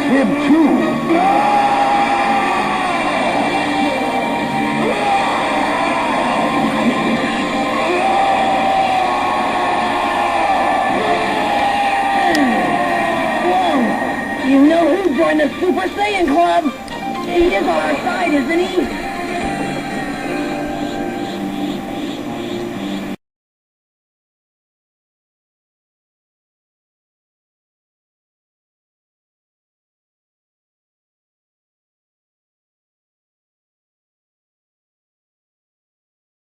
Him too. You know who joined the Super Saiyan Club? He is on our side, isn't he?